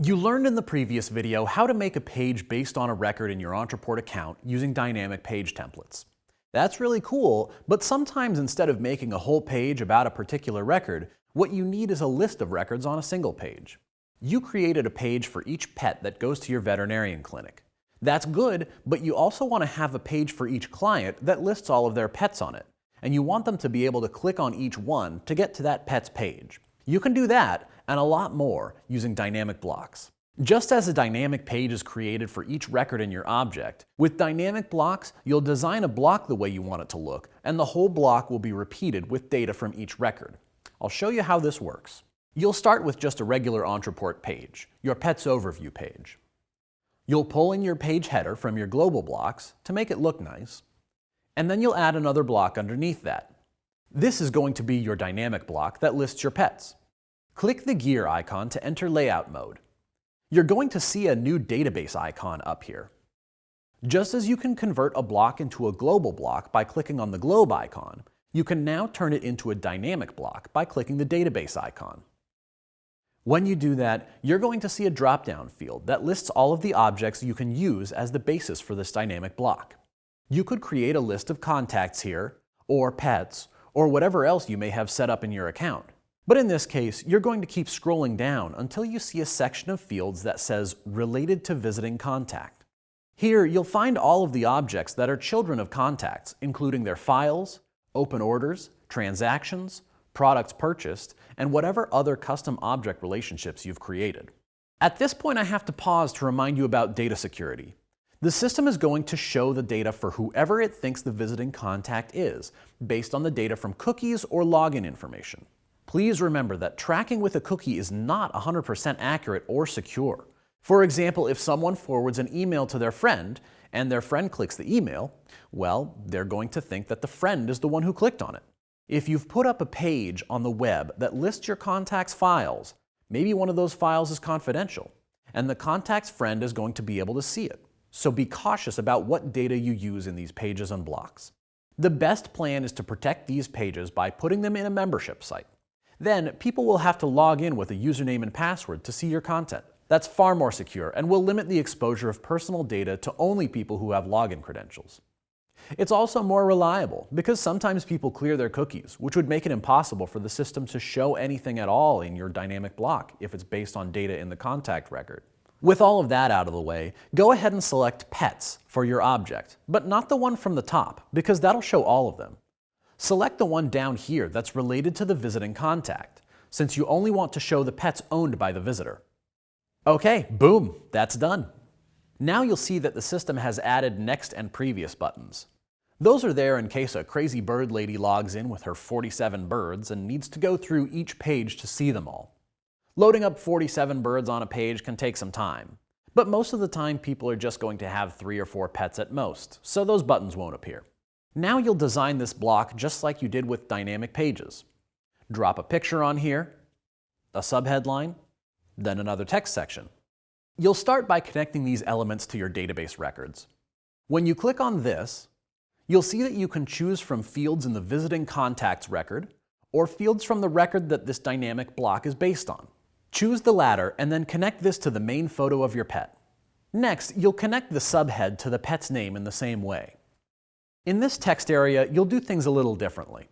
You learned in the previous video how to make a page based on a record in your Ontraport account using dynamic page templates. That's really cool, but sometimes instead of making a whole page about a particular record, what you need is a list of records on a single page. You created a page for each pet that goes to your veterinarian clinic. That's good, but you also want to have a page for each client that lists all of their pets on it, and you want them to be able to click on each one to get to that pet's page. You can do that and a lot more using dynamic blocks. Just as a dynamic page is created for each record in your object, with dynamic blocks, you'll design a block the way you want it to look, and the whole block will be repeated with data from each record. I'll show you how this works. You'll start with just a regular Ontraport page, your pet's overview page. You'll pull in your page header from your global blocks to make it look nice, and then you'll add another block underneath that. This is going to be your dynamic block that lists your pets. Click the gear icon to enter layout mode. You're going to see a new database icon up here. Just as you can convert a block into a global block by clicking on the globe icon, you can now turn it into a dynamic block by clicking the database icon. When you do that, you're going to see a drop-down field that lists all of the objects you can use as the basis for this dynamic block. You could create a list of contacts here, or pets, or whatever else you may have set up in your account. But in this case, you're going to keep scrolling down until you see a section of fields that says Related to Visiting Contact. Here, you'll find all of the objects that are children of contacts, including their files, open orders, transactions, products purchased, and whatever other custom object relationships you've created. At this point, I have to pause to remind you about data security. The system is going to show the data for whoever it thinks the visiting contact is, based on the data from cookies or login information. Please remember that tracking with a cookie is not 100% accurate or secure. For example, if someone forwards an email to their friend, and their friend clicks the email, well, they're going to think that the friend is the one who clicked on it. If you've put up a page on the web that lists your contact's files, maybe one of those files is confidential, and the contact's friend is going to be able to see it. So be cautious about what data you use in these pages and blocks. The best plan is to protect these pages by putting them in a membership site. Then people will have to log in with a username and password to see your content. That's far more secure and will limit the exposure of personal data to only people who have login credentials. It's also more reliable because sometimes people clear their cookies, which would make it impossible for the system to show anything at all in your dynamic block if it's based on data in the contact record. With all of that out of the way, go ahead and select Pets for your object, but not the one from the top, because that'll show all of them. Select the one down here that's related to the visiting contact, since you only want to show the pets owned by the visitor. Okay, boom, that's done. Now you'll see that the system has added Next and Previous buttons. Those are there in case a crazy bird lady logs in with her 47 birds and needs to go through each page to see them all. Loading up 47 birds on a page can take some time, but most of the time people are just going to have 3 or 4 pets at most, so those buttons won't appear. Now you'll design this block just like you did with dynamic pages. Drop a picture on here, a subheadline, then another text section. You'll start by connecting these elements to your database records. When you click on this, you'll see that you can choose from fields in the visiting contacts record or fields from the record that this dynamic block is based on. Choose the latter and then connect this to the main photo of your pet. Next, you'll connect the subhead to the pet's name in the same way. In this text area, you'll do things a little differently.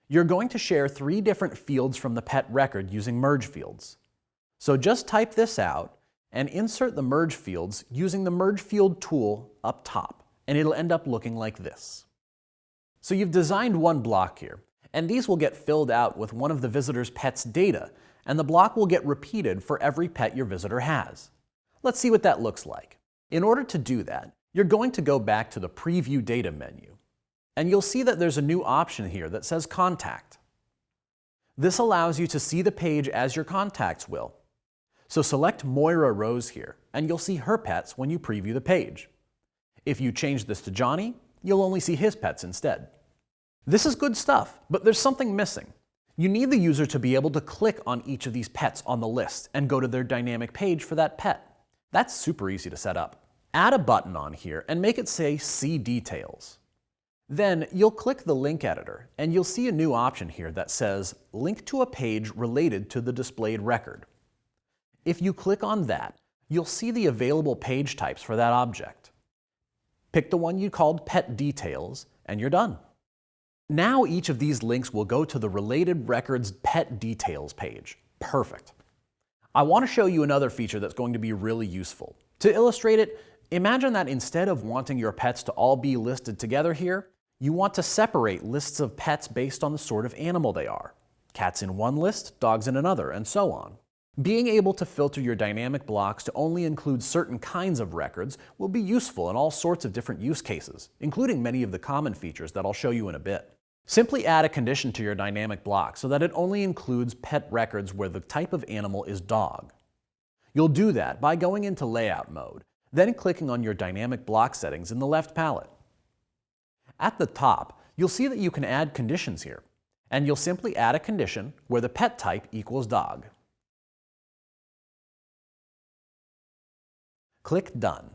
You're going to share 3 different fields from the pet record using merge fields. So just type this out and insert the merge fields using the merge field tool up top, and it'll end up looking like this. So you've designed one block here, and these will get filled out with one of the visitor's pet's data, and the block will get repeated for every pet your visitor has. Let's see what that looks like. In order to do that, you're going to go back to the Preview Data menu, and you'll see that there's a new option here that says Contact. This allows you to see the page as your contacts will. So select Moira Rose here, and you'll see her pets when you preview the page. If you change this to Johnny, you'll only see his pets instead. This is good stuff, but there's something missing. You need the user to be able to click on each of these pets on the list and go to their dynamic page for that pet. That's super easy to set up. Add a button on here and make it say See Details. Then you'll click the link editor and you'll see a new option here that says Link to a page related to the displayed record. If you click on that, you'll see the available page types for that object. Pick the one you called Pet Details, and you're done. Now each of these links will go to the related record's Pet Details page. Perfect. I want to show you another feature that's going to be really useful. To illustrate it, imagine that instead of wanting your pets to all be listed together here, you want to separate lists of pets based on the sort of animal they are. Cats in one list, dogs in another, and so on. Being able to filter your dynamic blocks to only include certain kinds of records will be useful in all sorts of different use cases, including many of the common features that I'll show you in a bit. Simply add a condition to your dynamic block so that it only includes pet records where the type of animal is dog. You'll do that by going into Layout mode, then clicking on your dynamic block settings in the left palette. At the top, you'll see that you can add conditions here, and you'll simply add a condition where the pet type equals dog. Click Done.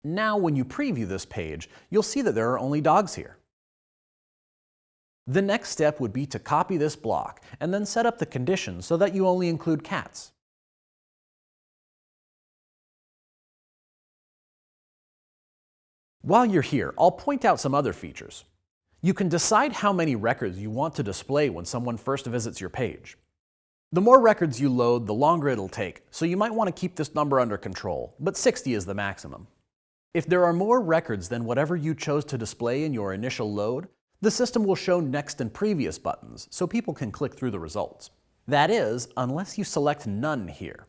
Now when you preview this page, you'll see that there are only dogs here. The next step would be to copy this block and then set up the condition so that you only include cats. While you're here, I'll point out some other features. You can decide how many records you want to display when someone first visits your page. The more records you load, the longer it'll take, so you might want to keep this number under control, but 60 is the maximum. If there are more records than whatever you chose to display in your initial load, the system will show Next and Previous buttons, so people can click through the results. That is, unless you select None here.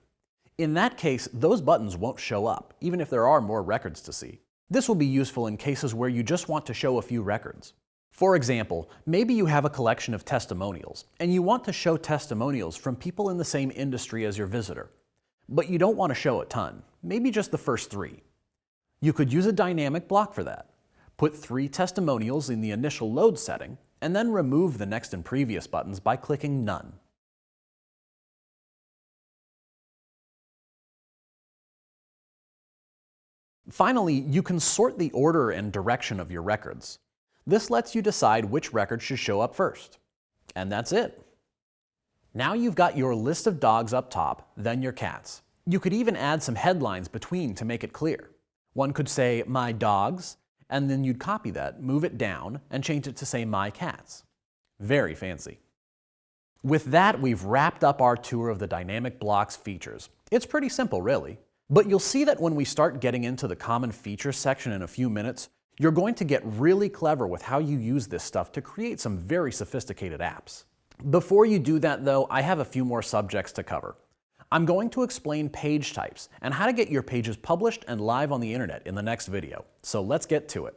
In that case, those buttons won't show up, even if there are more records to see. This will be useful in cases where you just want to show a few records. For example, maybe you have a collection of testimonials, and you want to show testimonials from people in the same industry as your visitor. But you don't want to show a ton, maybe just the first 3. You could use a dynamic block for that. Put 3 testimonials in the initial load setting, and then remove the Next and Previous buttons by clicking None. Finally, you can sort the order and direction of your records. This lets you decide which record should show up first. And that's it. Now you've got your list of dogs up top, then your cats. You could even add some headlines between to make it clear. One could say, My dogs, and then you'd copy that, move it down, and change it to say My cats. Very fancy. With that, we've wrapped up our tour of the dynamic blocks features. It's pretty simple, really. But you'll see that when we start getting into the common features section in a few minutes, you're going to get really clever with how you use this stuff to create some very sophisticated apps. Before you do that though, I have a few more subjects to cover. I'm going to explain page types and how to get your pages published and live on the internet in the next video. So let's get to it.